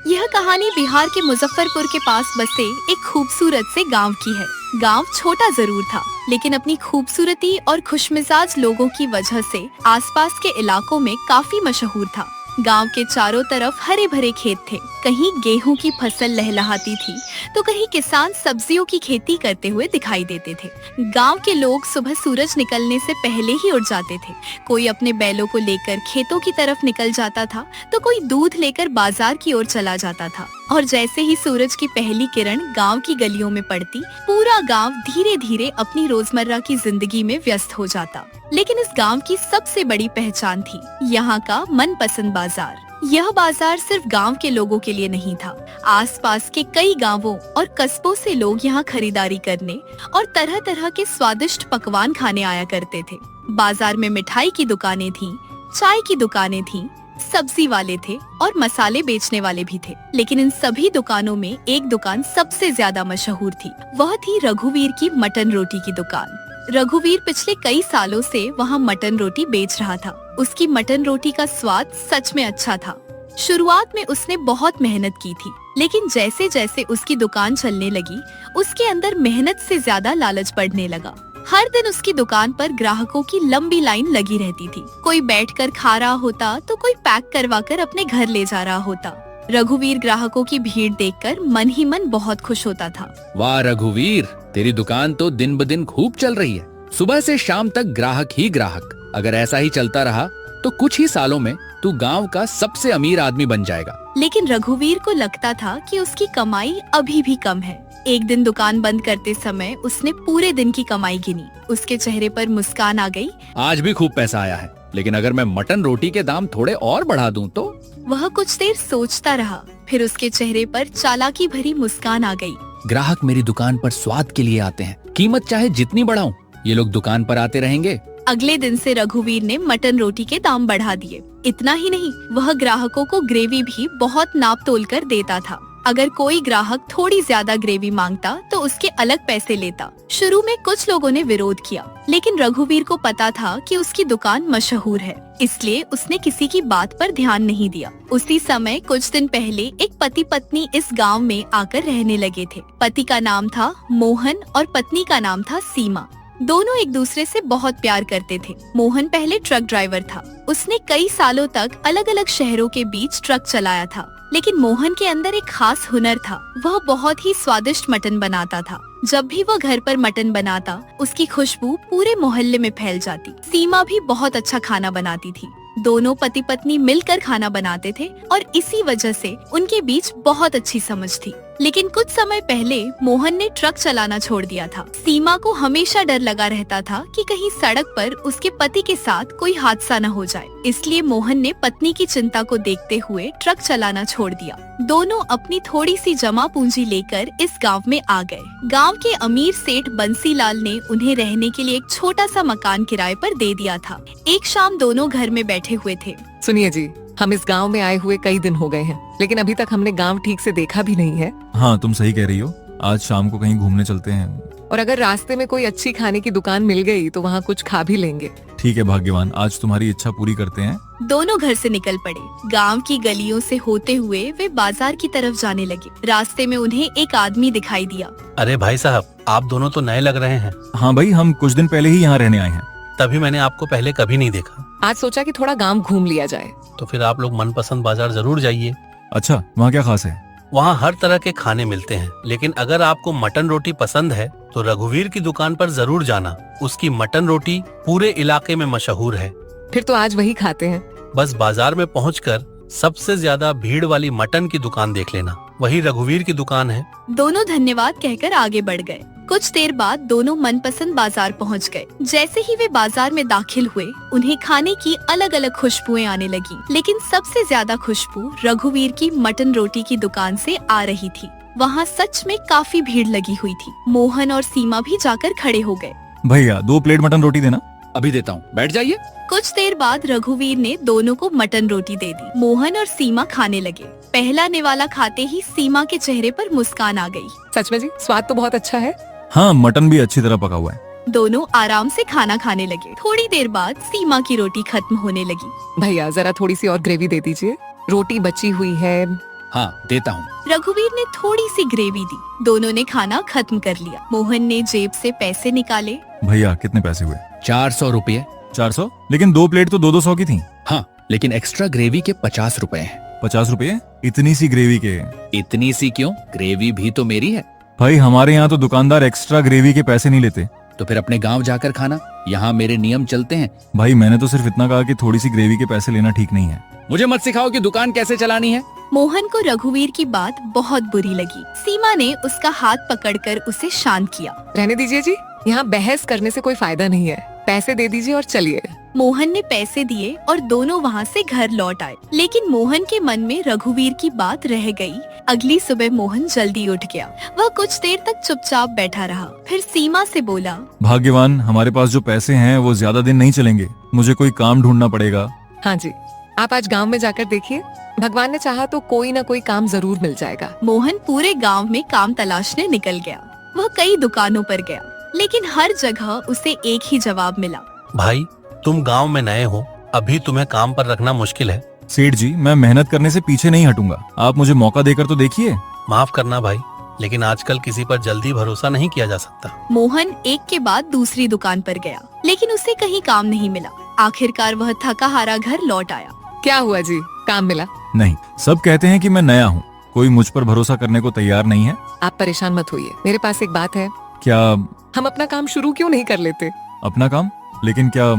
यह कहानी बिहार के मुजफ्फरपुर के पास बसे एक खूबसूरत से गांव की है। गांव छोटा जरूर था, लेकिन अपनी खूबसूरती और खुशमिजाज लोगों की वजह से आसपास के इलाकों में काफी मशहूर था। गांव के चारों तरफ हरे भरे खेत थे। कहीं गेहूं की फसल लहलहाती थी, तो कहीं किसान सब्जियों की खेती करते हुए दिखाई देते थे। गांव के लोग सुबह सूरज निकलने से पहले ही उठ जाते थे। कोई अपने बैलों को लेकर खेतों की तरफ निकल जाता था, तो कोई दूध लेकर बाजार की ओर चला जाता था। और जैसे ही सूरज की पहली किरण गांव की गलियों में पड़ती, पूरा गांव धीरे धीरे अपनी रोजमर्रा की जिंदगी में व्यस्त हो जाता। लेकिन इस गांव की सबसे बड़ी पहचान थी यहाँ का मनपसंद बाजार। यह बाजार सिर्फ गांव के लोगों के लिए नहीं था। आसपास के कई गांवों और कस्बों से लोग यहाँ खरीदारी करने और तरह तरह के स्वादिष्ट पकवान खाने आया करते थे। बाजार में मिठाई की दुकानें थीं, चाय की दुकानें थीं, सब्जी वाले थे और मसाले बेचने वाले भी थे। लेकिन इन सभी दुकानों में एक दुकान सबसे ज्यादा मशहूर थी। वह थी रघुवीर की मटन रोटी की दुकान। रघुवीर पिछले कई सालों से वहाँ मटन रोटी बेच रहा था। उसकी मटन रोटी का स्वाद सच में अच्छा था। शुरुआत में उसने बहुत मेहनत की थी, लेकिन जैसे जैसे उसकी दुकान चलने लगी, उसके अंदर मेहनत से ज्यादा लालच बढ़ने लगा। हर दिन उसकी दुकान पर ग्राहकों की लंबी लाइन लगी रहती थी। कोई बैठकर खा रहा होता, तो कोई पैक करवाकर अपने घर ले जा रहा होता। रघुवीर ग्राहकों की भीड़ देखकर मन ही मन बहुत खुश होता था। वाह रघुवीर, तेरी दुकान तो दिन ब दिन खूब चल रही है। सुबह से शाम तक ग्राहक ही ग्राहक। अगर ऐसा ही चलता रहा तो कुछ ही सालों में तू गांव का सबसे अमीर आदमी बन जाएगा। लेकिन रघुवीर को लगता था कि उसकी कमाई अभी भी कम है। एक दिन दुकान बंद करते समय उसने पूरे दिन की कमाई गिनी। उसके चेहरे पर मुस्कान आ गई। आज भी खूब पैसा आया है, लेकिन अगर मैं मटन रोटी के दाम थोड़े और बढ़ा दूं तो? वह कुछ देर सोचता रहा, फिर उसके चेहरे पर चालाकी भरी मुस्कान आ गई। ग्राहक मेरी दुकान पर स्वाद के लिए आते हैं, कीमत चाहे जितनी बढ़ाऊं, ये लोग दुकान पर आते रहेंगे। अगले दिन से रघुवीर ने मटन रोटी के दाम बढ़ा दिए। इतना ही नहीं, वह ग्राहकों को ग्रेवी भी बहुत नाप तोल कर देता था। अगर कोई ग्राहक थोड़ी ज्यादा ग्रेवी मांगता तो उसके अलग पैसे लेता। शुरू में कुछ लोगों ने विरोध किया, लेकिन रघुवीर को पता था कि उसकी दुकान मशहूर है, इसलिए उसने किसी की बात पर ध्यान नहीं दिया। उसी समय कुछ दिन पहले एक पति पत्नी इस गांव में आकर रहने लगे थे। पति का नाम था मोहन और पत्नी का नाम था सीमा। दोनों एक दूसरे से बहुत प्यार करते थे। मोहन पहले ट्रक ड्राइवर था। उसने कई सालों तक अलग अलग शहरों के बीच ट्रक चलाया था। लेकिन मोहन के अंदर एक खास हुनर था। वह बहुत ही स्वादिष्ट मटन बनाता था। जब भी वह घर पर मटन बनाता, उसकी खुशबू पूरे मोहल्ले में फैल जाती। सीमा भी बहुत अच्छा खाना बनाती थी। दोनों पति पत्नी मिलकर खाना बनाते थे और इसी वजह से उनके बीच बहुत अच्छी समझ थी। लेकिन कुछ समय पहले मोहन ने ट्रक चलाना छोड़ दिया था। सीमा को हमेशा डर लगा रहता था कि कहीं सड़क पर उसके पति के साथ कोई हादसा न हो जाए। इसलिए मोहन ने पत्नी की चिंता को देखते हुए ट्रक चलाना छोड़ दिया। दोनों अपनी थोड़ी सी जमा पूंजी लेकर इस गांव में आ गए। गांव के अमीर सेठ बंसीलाल ने उन्हें रहने के लिए एक छोटा सा मकान किराए पर दे दिया था। एक शाम दोनों घर में बैठे हुए थे। सुनिए जी, हम इस गांव में आए हुए कई दिन हो गए हैं, लेकिन अभी तक हमने गांव ठीक से देखा भी नहीं है। हाँ, तुम सही कह रही हो। आज शाम को कहीं घूमने चलते हैं। और अगर रास्ते में कोई अच्छी खाने की दुकान मिल गई तो वहाँ कुछ खा भी लेंगे। ठीक है भाग्यवान, आज तुम्हारी इच्छा पूरी करते हैं। दोनों घर से निकल पड़े। गांव की गलियों से होते हुए वे बाजार की तरफ जाने लगे। रास्ते में उन्हें एक आदमी दिखाई दिया। अरे भाई साहब, आप दोनों तो नए लग रहे हैं। हाँ भाई, हम कुछ दिन पहले ही यहाँ रहने आए हैं। तभी मैंने आपको पहले कभी नहीं देखा। आज सोचा कि थोड़ा गांव घूम लिया जाए। तो फिर आप लोग मनपसंद बाजार जरूर जाइए। अच्छा, वहाँ क्या खास है? वहाँ हर तरह के खाने मिलते हैं, लेकिन अगर आपको मटन रोटी पसंद है तो रघुवीर की दुकान पर जरूर जाना। उसकी मटन रोटी पूरे इलाके में मशहूर है। फिर तो आज वही खाते हैं। बस बाजार में पहुंचकर सबसे ज्यादा भीड़ वाली मटन की दुकान देख लेना, वही रघुवीर की दुकान है। दोनों धन्यवाद कहकर आगे बढ़ गए। कुछ देर बाद दोनों मनपसंद बाजार पहुंच गए। जैसे ही वे बाजार में दाखिल हुए, उन्हें खाने की अलग अलग खुशबुएं आने लगी। लेकिन सबसे ज्यादा खुशबू रघुवीर की मटन रोटी की दुकान से आ रही थी। वहाँ सच में काफी भीड़ लगी हुई थी। मोहन और सीमा भी जाकर खड़े हो गए। भैया 2 प्लेट मटन रोटी देना। अभी देता हूँ, बैठ जाइए। कुछ देर बाद रघुवीर ने दोनों को मटन रोटी दे दी। मोहन और सीमा खाने लगे। पहला निवाला खाते ही सीमा के चेहरे पर मुस्कान आ गई। सच में जी, स्वाद तो बहुत अच्छा है। हाँ, मटन भी अच्छी तरह पका हुआ है। दोनों आराम से खाना खाने लगे। थोड़ी देर बाद सीमा की रोटी खत्म होने लगी। भैया जरा थोड़ी सी और ग्रेवी दे दीजिए। रोटी बची हुई है, हाँ देता हूँ। रघुवीर ने थोड़ी सी ग्रेवी दी। दोनों ने खाना खत्म कर लिया। मोहन ने जेब से पैसे निकाले। भैया कितने पैसे हुए? 400 रुपये। 400? लेकिन 2 प्लेट तो 200 की थी। हाँ लेकिन एक्स्ट्रा ग्रेवी के 50 रुपए हैं। 50 रुपए? इतनी सी ग्रेवी के? इतनी सी क्यों, ग्रेवी भी तो मेरी है। भाई हमारे यहाँ तो दुकानदार एक्स्ट्रा ग्रेवी के पैसे नहीं लेते। तो फिर अपने गांव जाकर खाना, यहाँ मेरे नियम चलते हैं। भाई मैंने तो सिर्फ इतना कहा कि थोड़ी सी ग्रेवी के पैसे लेना ठीक नहीं है। मुझे मत सिखाओ कि दुकान कैसे चलानी है। मोहन को रघुवीर की बात बहुत बुरी लगी। सीमा ने उसका हाथ पकड़कर उसे शांत किया। रहने दीजिए जी, यहाँ बहस करने से कोई फायदा नहीं है। पैसे दे दीजिए और चलिए। मोहन ने पैसे दिए और दोनों वहाँ से घर लौट आए। लेकिन मोहन के मन में रघुवीर की बात रह गई। अगली सुबह मोहन जल्दी उठ गया। वह कुछ देर तक चुपचाप बैठा रहा। फिर सीमा से बोला, भाग्यवान, हमारे पास जो पैसे हैं वो ज्यादा दिन नहीं चलेंगे। मुझे कोई काम ढूंढना पड़ेगा। हाँ जी, आप आज गांव में जाकर देखिए, भगवान ने चाहा तो कोई न कोई काम जरूर मिल जाएगा। मोहन पूरे गांव में काम तलाशने निकल गया। वह कई दुकानों पर गया, लेकिन हर जगह उसे एक ही जवाब मिला। भाई तुम गांव में नए हो, अभी तुम्हें काम पर रखना मुश्किल है। सेठ जी, मैं मेहनत करने से पीछे नहीं हटूंगा। आप मुझे मौका देकर तो देखिए। माफ करना भाई, लेकिन आजकल किसी पर जल्दी भरोसा नहीं किया जा सकता। मोहन एक के बाद दूसरी दुकान पर गया, लेकिन उसे कहीं काम नहीं मिला। आखिरकार वह थका हारा घर लौट आया। क्या हुआ जी, काम मिला? नहीं, सब कहते हैं कि मैं नया हूँ, कोई मुझ पर भरोसा करने को तैयार नहीं है। आप परेशान मत होइए, मेरे पास एक बात है। क्या? हम अपना काम शुरू क्यों नहीं कर लेते? अपना काम? लेकिन क्या?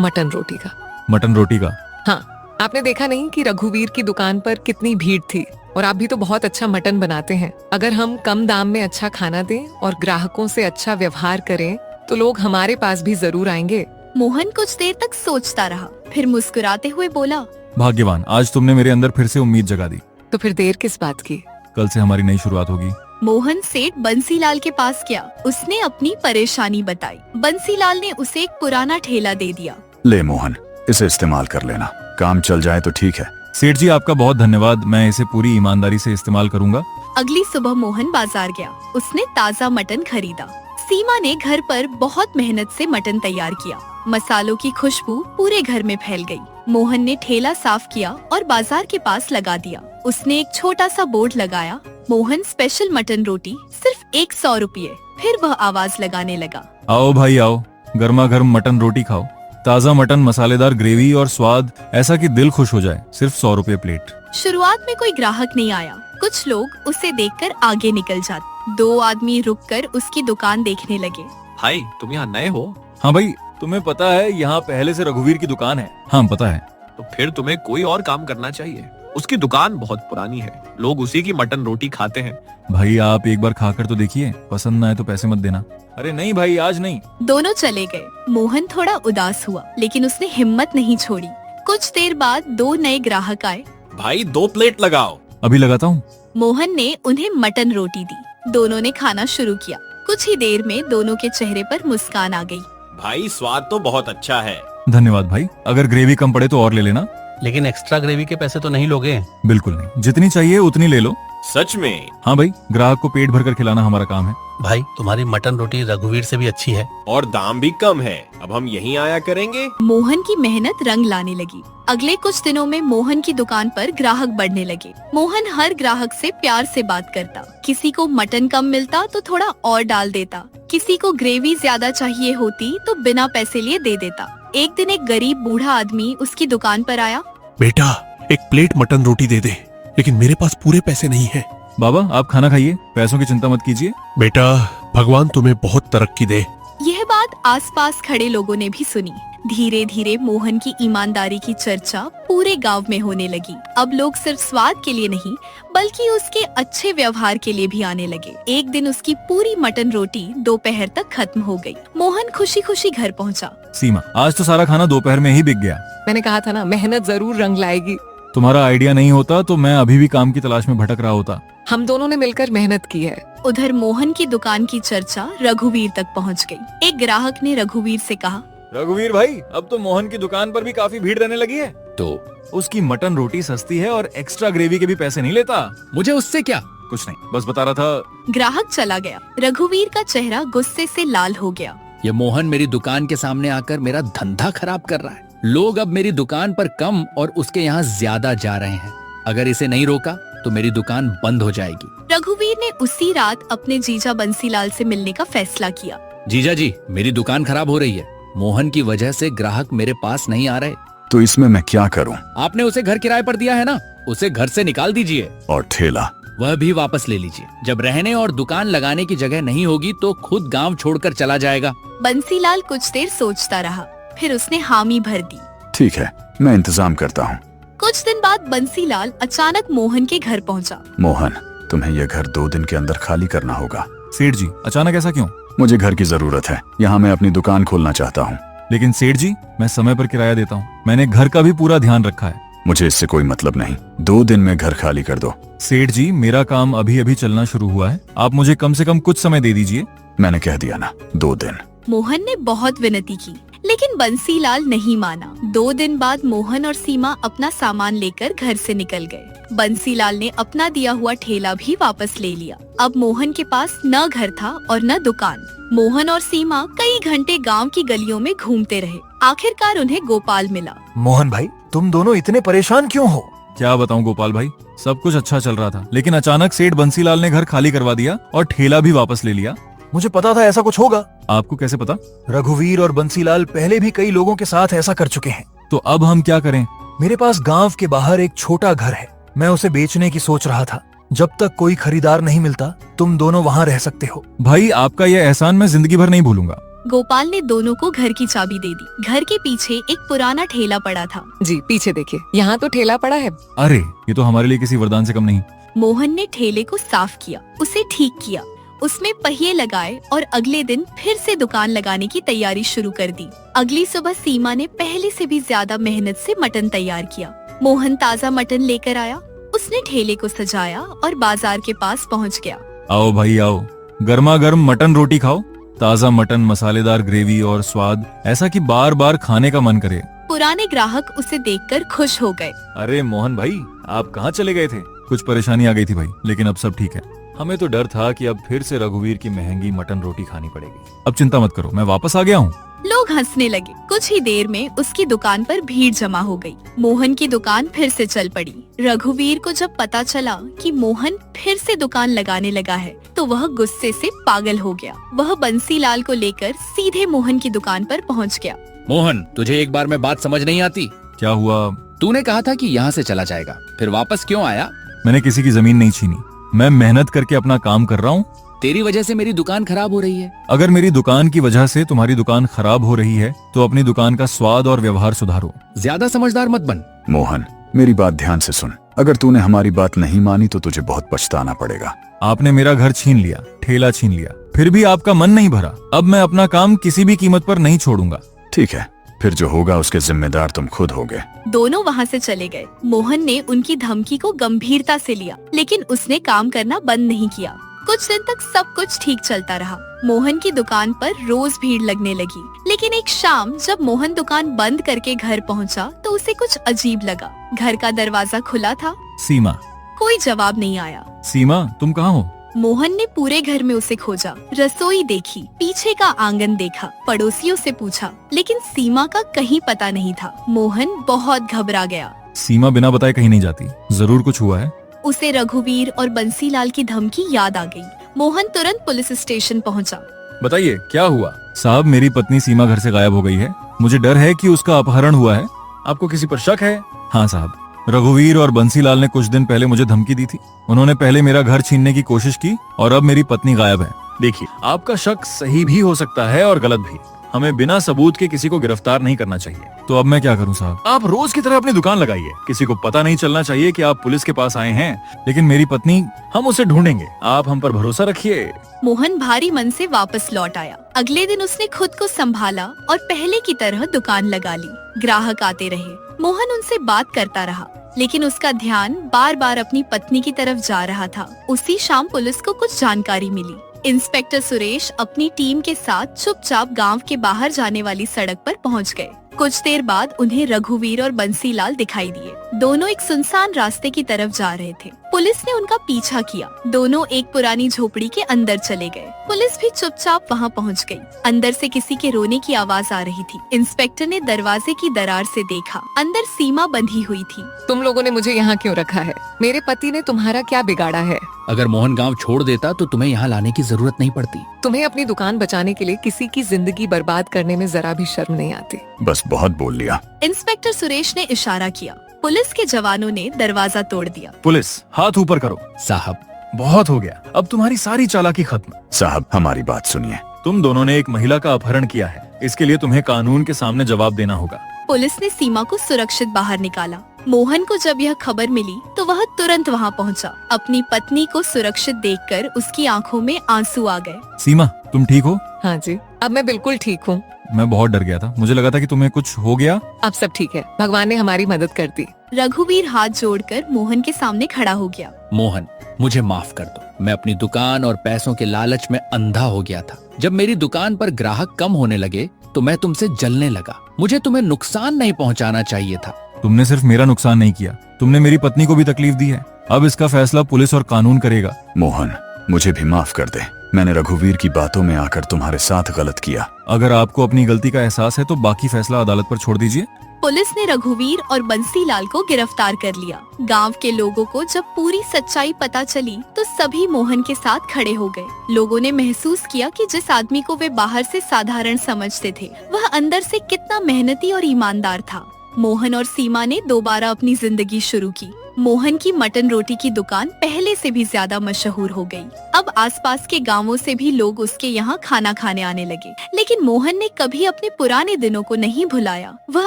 मटन रोटी का। मटन रोटी का? हाँ, आपने देखा नहीं कि रघुवीर की दुकान पर कितनी भीड़ थी? और आप भी तो बहुत अच्छा मटन बनाते हैं। अगर हम कम दाम में अच्छा खाना दें और ग्राहकों से अच्छा व्यवहार करें तो लोग हमारे पास भी जरूर आएंगे। मोहन कुछ देर तक सोचता रहा, फिर मुस्कुराते हुए बोला, भाग्यवान, आज तुमने मेरे अंदर फिर से उम्मीद जगा दी। तो फिर देर किस बात की? कल से हमारी नई शुरुआत होगी। मोहन सेठ बंसीलाल के पास गया। उसने अपनी परेशानी बताई। बंसीलाल ने उसे एक पुराना ठेला दे दिया। ले मोहन, इसे इस्तेमाल कर लेना, काम चल जाए तो ठीक है। सेठ जी, आपका बहुत धन्यवाद। मैं इसे पूरी ईमानदारी से इस्तेमाल करूंगा। अगली सुबह मोहन बाजार गया। उसने ताज़ा मटन खरीदा। सीमा ने घर पर बहुत मेहनत से मटन तैयार किया। मसालों की खुशबू पूरे घर में फैल गई। मोहन ने ठेला साफ किया और बाजार के पास लगा दिया। उसने एक छोटा सा बोर्ड लगाया, मोहन स्पेशल मटन रोटी सिर्फ 100 रुपये। फिर वह आवाज लगाने लगा, आओ भाई आओ, गर्मा गर्म मटन रोटी खाओ। ताज़ा मटन, मसालेदार ग्रेवी और स्वाद ऐसा कि दिल खुश हो जाए। सिर्फ 100 रुपये प्लेट। शुरुआत में कोई ग्राहक नहीं आया। कुछ लोग उसे देखकर आगे निकल जाते। 2 आदमी रुककर उसकी दुकान देखने लगे। भाई तुम यहाँ नए हो? हाँ भाई, तुम्हें पता है यहाँ पहले से रघुवीर की दुकान है? हाँ पता है। तो फिर तुम्हें कोई और काम करना चाहिए। उसकी दुकान बहुत पुरानी है, लोग उसी की मटन रोटी खाते हैं। भाई आप एक बार खाकर तो देखिए, पसंद ना आए तो पैसे मत देना। अरे नहीं भाई, आज नहीं। दोनों चले गए। मोहन थोड़ा उदास हुआ, लेकिन उसने हिम्मत नहीं छोड़ी। कुछ देर बाद 2 नए ग्राहक आए। भाई 2 प्लेट लगाओ। अभी लगाता हूँ। मोहन ने उन्हें मटन रोटी दी। दोनों ने खाना शुरू किया। कुछ ही देर में दोनों के चेहरे पर मुस्कान आ गई। भाई स्वाद तो बहुत अच्छा है। धन्यवाद भाई, अगर ग्रेवी कम पड़े तो और ले लेना। लेकिन एक्स्ट्रा ग्रेवी के पैसे तो नहीं लोगे? बिल्कुल नहीं, जितनी चाहिए उतनी ले लो। सच में? हाँ भाई, ग्राहक को पेट भरकर खिलाना हमारा काम है। भाई तुम्हारी मटन रोटी रघुवीर से भी अच्छी है और दाम भी कम है। अब हम यहीं आया करेंगे। मोहन की मेहनत रंग लाने लगी। अगले कुछ दिनों में मोहन की दुकान पर ग्राहक बढ़ने लगे। मोहन हर ग्राहक से प्यार से बात करता। किसी को मटन कम मिलता तो थोड़ा और डाल देता। किसी को ग्रेवी ज्यादा चाहिए होती तो बिना पैसे लिए दे देता। एक दिन एक गरीब बूढ़ा आदमी उसकी दुकान पर आया। बेटा, एक प्लेट मटन रोटी दे दे, लेकिन मेरे पास पूरे पैसे नहीं है। बाबा आप खाना खाइए, पैसों की चिंता मत कीजिए। बेटा, भगवान तुम्हें बहुत तरक्की दे। यह बात आसपास खड़े लोगों ने भी सुनी। धीरे धीरे मोहन की ईमानदारी की चर्चा पूरे गांव में होने लगी। अब लोग सिर्फ स्वाद के लिए नहीं, बल्कि उसके अच्छे व्यवहार के लिए भी आने लगे। एक दिन उसकी पूरी मटन रोटी दोपहर तक खत्म हो गई। मोहन खुशी खुशी घर पहुंचा। सीमा, आज तो सारा खाना दोपहर में ही बिक गया। मैंने कहा था ना, मेहनत जरूर रंग लाएगी। तुम्हारा आइडिया नहीं होता तो मैं अभी भी काम की तलाश में भटक रहा होता। हम दोनों ने मिलकर मेहनत की है। उधर मोहन की दुकान की चर्चा रघुवीर तक पहुंच गई। एक ग्राहक ने रघुवीर से कहा, रघुवीर भाई, अब तो मोहन की दुकान पर भी काफी भीड़ रहने लगी है। तो उसकी मटन रोटी सस्ती है और एक्स्ट्रा ग्रेवी के भी पैसे नहीं लेता। मुझे उससे क्या? कुछ नहीं, बस बता रहा था। ग्राहक चला गया। रघुवीर का चेहरा गुस्से से लाल हो गया। ये मोहन मेरी दुकान के सामने आकर मेरा धंधा खराब कर रहा है। लोग अब मेरी दुकान पर कम और उसके यहाँ ज्यादा जा रहे हैं। अगर इसे नहीं रोका तो मेरी दुकान बंद हो जाएगी। रघुवीर ने उसी रात अपने जीजा बंसीलाल से मिलने का फैसला किया। जीजा जी, मेरी दुकान खराब हो रही है। मोहन की वजह से ग्राहक मेरे पास नहीं आ रहे। तो इसमें मैं क्या करूं? आपने उसे घर किराए पर दिया है ना, उसे घर से निकाल दीजिए। और ठेला? वह भी वापस ले लीजिए। जब रहने और दुकान लगाने की जगह नहीं होगी तो खुद गांव छोड़कर चला जाएगा। बंसीलाल कुछ देर सोचता रहा, फिर उसने हामी भर दी। ठीक है, मैं इंतजाम करता हूँ। कुछ दिन बाद बंसीलाल अचानक मोहन के घर पहुंचा। मोहन, तुम्हें यह घर 2 दिन के अंदर खाली करना होगा। सेठ जी, अचानक ऐसा क्यों? मुझे घर की जरूरत है। यहाँ मैं अपनी दुकान खोलना चाहता हूँ। लेकिन सेठ जी, मैं समय पर किराया देता हूँ। मैंने घर का भी पूरा ध्यान रखा है। मुझे इससे कोई मतलब नहीं। 2 दिन में घर खाली कर दो। सेठ जी, मेरा काम अभी अभी चलना शुरू हुआ है। आप मुझे कम से कम कुछ समय दे दीजिए। मैंने कह दिया ना, 2 दिन। मोहन ने बहुत विनती की, लेकिन बंसीलाल नहीं माना। 2 दिन बाद मोहन और सीमा अपना सामान लेकर घर से निकल गए। बंसीलाल ने अपना दिया हुआ ठेला भी वापस ले लिया। अब मोहन के पास न घर था और न दुकान। मोहन और सीमा कई घंटे गांव की गलियों में घूमते रहे। आखिरकार उन्हें गोपाल मिला। मोहन भाई, तुम दोनों इतने परेशान क्यों हो? क्या बताऊं गोपाल भाई, सब कुछ अच्छा चल रहा था, लेकिन अचानक सेठ बंसीलाल ने घर खाली करवा दिया और ठेला भी वापस ले लिया। मुझे पता था ऐसा कुछ होगा। आपको कैसे पता? रघुवीर और बंसीलाल पहले भी कई लोगों के साथ ऐसा कर चुके हैं। तो अब हम क्या करें? मेरे पास गांव के बाहर एक छोटा घर है। मैं उसे बेचने की सोच रहा था। जब तक कोई खरीदार नहीं मिलता, तुम दोनों वहाँ रह सकते हो। भाई, आपका यह एहसान मैं जिंदगी भर नहीं भूलूंगा। गोपाल ने दोनों को घर की चाबी दे दी। घर के पीछे एक पुराना ठेला पड़ा था। जी पीछे देखिए, यहाँ तो ठेला पड़ा है। अरे, ये तो हमारे लिए किसी वरदान से कम नहीं। मोहन ने ठेले को साफ किया, उसे ठीक किया, उसमें पहिए लगाए और अगले दिन फिर से दुकान लगाने की तैयारी शुरू कर दी। अगली सुबह सीमा ने पहले से भी ज्यादा मेहनत से मटन तैयार किया। मोहन ताज़ा मटन लेकर आया, उसने ठेले को सजाया और बाजार के पास पहुंच गया। आओ भाई आओ, गर्मा गर्म मटन रोटी खाओ। ताज़ा मटन, मसालेदार ग्रेवी और स्वाद ऐसा कि बार बार खाने का मन करे। पुराने ग्राहक उसे देखकर खुश हो गए। अरे मोहन भाई, आप कहाँ चले गए थे? कुछ परेशानी आ गई थी भाई, लेकिन अब सब ठीक है। हमें तो डर था कि अब फिर से रघुवीर की महंगी मटन रोटी खानी पड़ेगी। अब चिंता मत करो, मैं वापस आ गया हूँ। लोग हंसने लगे। कुछ ही देर में उसकी दुकान पर भीड़ जमा हो गई। मोहन की दुकान फिर से चल पड़ी। रघुवीर को जब पता चला कि मोहन फिर से दुकान लगाने लगा है, तो वह गुस्से से पागल हो गया। वह बंसीलाल को लेकर सीधे मोहन की दुकान पर पहुंच गया। मोहन, तुझे एक बार में बात समझ नहीं आती? क्या हुआ? तूने कहा था कि यहाँ से चला जाएगा, फिर वापस क्यों आया? मैंने किसी की जमीन नहीं छीनी। मैं मेहनत करके अपना काम कर रहा हूँ। तेरी वजह से मेरी दुकान खराब हो रही है। अगर मेरी दुकान की वजह से तुम्हारी दुकान खराब हो रही है, तो अपनी दुकान का स्वाद और व्यवहार सुधारो। ज्यादा समझदार मत बन। मोहन, मेरी बात ध्यान से सुन। अगर तूने हमारी बात नहीं मानी तो तुझे बहुत पछताना पड़ेगा। आपने मेरा घर छीन लिया, ठेला छीन लिया, फिर भी आपका मन नहीं भरा। अब मैं अपना काम किसी भी कीमत पर नहीं छोड़ूंगा। ठीक है, फिर जो होगा उसके जिम्मेदार तुम खुद होगे। दोनों वहाँ से चले गए। मोहन ने उनकी धमकी को गंभीरता से लिया, लेकिन उसने काम करना बंद नहीं किया। कुछ दिन तक सब कुछ ठीक चलता रहा। मोहन की दुकान पर रोज भीड़ लगने लगी। लेकिन एक शाम जब मोहन दुकान बंद करके घर पहुंचा, तो उसे कुछ अजीब लगा। घर का दरवाजा खुला था। सीमा। कोई जवाब नहीं आया। सीमा, तुम कहाँ हो? मोहन ने पूरे घर में उसे खोजा। रसोई देखी, पीछे का आंगन देखा, पड़ोसियों से पूछा, लेकिन सीमा का कहीं पता नहीं था। मोहन बहुत घबरा गया। सीमा बिना बताए कहीं नहीं जाती, जरूर कुछ हुआ है। उसे रघुवीर और बंसीलाल की धमकी याद आ गई। मोहन तुरंत पुलिस स्टेशन पहुंचा। बताइए क्या हुआ? साहब, मेरी पत्नी सीमा घर से गायब हो गई है। मुझे डर है कि उसका अपहरण हुआ है। आपको किसी पर शक है? हाँ साहब, रघुवीर और बंसीलाल ने कुछ दिन पहले मुझे धमकी दी थी। उन्होंने पहले मेरा घर छीनने की कोशिश की और अब मेरी पत्नी गायब है। देखिए, आपका शक सही भी हो सकता है और गलत भी। हमें बिना सबूत के किसी को गिरफ्तार नहीं करना चाहिए। तो अब मैं क्या करूं साहब? आप रोज की तरह अपनी दुकान लगाइए। किसी को पता नहीं चलना चाहिए कि आप पुलिस के पास आए हैं। लेकिन मेरी पत्नी, हम उसे ढूंढेंगे। आप हम पर भरोसा रखिए। मोहन भारी मन से वापस लौट आया। अगले दिन उसने खुद को संभाला और पहले की तरह दुकान लगा ली। ग्राहक आते रहे। मोहन उनसे बात करता रहा, लेकिन उसका ध्यान बार बार अपनी पत्नी की तरफ जा रहा था। उसी शाम पुलिस को कुछ जानकारी मिली। इंस्पेक्टर सुरेश अपनी टीम के साथ चुपचाप गांव के बाहर जाने वाली सड़क पर पहुंच गए। कुछ देर बाद उन्हें रघुवीर और बंसीलाल दिखाई दिए। दोनों एक सुनसान रास्ते की तरफ जा रहे थे। पुलिस ने उनका पीछा किया। दोनों एक पुरानी झोपड़ी के अंदर चले गए। पुलिस भी चुपचाप वहां पहुंच गई। अंदर से किसी के रोने की आवाज आ रही थी। इंस्पेक्टर ने दरवाजे की दरार से देखा। अंदर सीमा बंधी हुई थी। तुम लोगों ने मुझे यहाँ क्यों रखा है? मेरे पति ने तुम्हारा क्या बिगाड़ा है? अगर मोहन गांव छोड़ देता तो तुम्हें यहाँ लाने की जरूरत नहीं पड़ती। तुम्हें अपनी दुकान बचाने के लिए किसी की जिंदगी बर्बाद करने में जरा भी शर्म नहीं आती। बस बहुत बोल लिया। इंस्पेक्टर सुरेश ने इशारा किया। पुलिस के जवानों ने दरवाजा तोड़ दिया। पुलिस, हाथ ऊपर करो। साहब, बहुत हो गया, अब तुम्हारी सारी चालाकी खत्म। साहब, हमारी बात सुनिए। तुम दोनों ने एक महिला का अपहरण किया है, इसके लिए तुम्हें कानून के सामने जवाब देना होगा। पुलिस ने सीमा को सुरक्षित बाहर निकाला। मोहन को जब यह खबर मिली तो वह तुरंत वहां पहुंचा। अपनी पत्नी को सुरक्षित देखकर उसकी आंखों में आंसू आ गए। सीमा, तुम ठीक हो? हाँ जी, अब मैं बिल्कुल ठीक हूँ। मैं बहुत डर गया था, मुझे लगा था कि तुम्हें कुछ हो गया। अब सब ठीक है, भगवान ने हमारी मदद कर दी। रघुवीर हाथ जोड़कर मोहन के सामने खड़ा हो गया। मोहन, मुझे माफ कर दो। मैं अपनी दुकान और पैसों के लालच में अंधा हो गया था। जब मेरी दुकान पर ग्राहक कम होने लगे तो मैं तुमसे जलने लगा। मुझे तुम्हें नुकसान नहीं पहुंचाना चाहिए था। तुमने सिर्फ मेरा नुकसान नहीं किया, तुमने मेरी पत्नी को भी तकलीफ दी है। अब इसका फैसला पुलिस और कानून करेगा। मोहन, मुझे भी माफ कर दे। मैंने रघुवीर की बातों में आकर तुम्हारे साथ गलत किया। अगर आपको अपनी गलती का एहसास है तो बाकी फैसला अदालत पर छोड़ दीजिए। पुलिस ने रघुवीर और बंसीलाल को गिरफ्तार कर लिया। गांव के लोगों को जब पूरी सच्चाई पता चली तो सभी मोहन के साथ खड़े हो गए। लोगों ने महसूस किया कि जिस आदमी को वे बाहर से साधारण समझते थे, वह अंदर से कितना मेहनती और ईमानदार था। मोहन और सीमा ने दोबारा अपनी जिंदगी शुरू की। मोहन की मटन रोटी की दुकान पहले से भी ज्यादा मशहूर हो गई। अब आसपास के गांवों से भी लोग उसके यहाँ खाना खाने आने लगे। लेकिन मोहन ने कभी अपने पुराने दिनों को नहीं भुलाया। वह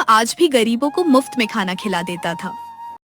आज भी गरीबों को मुफ्त में खाना खिला देता था।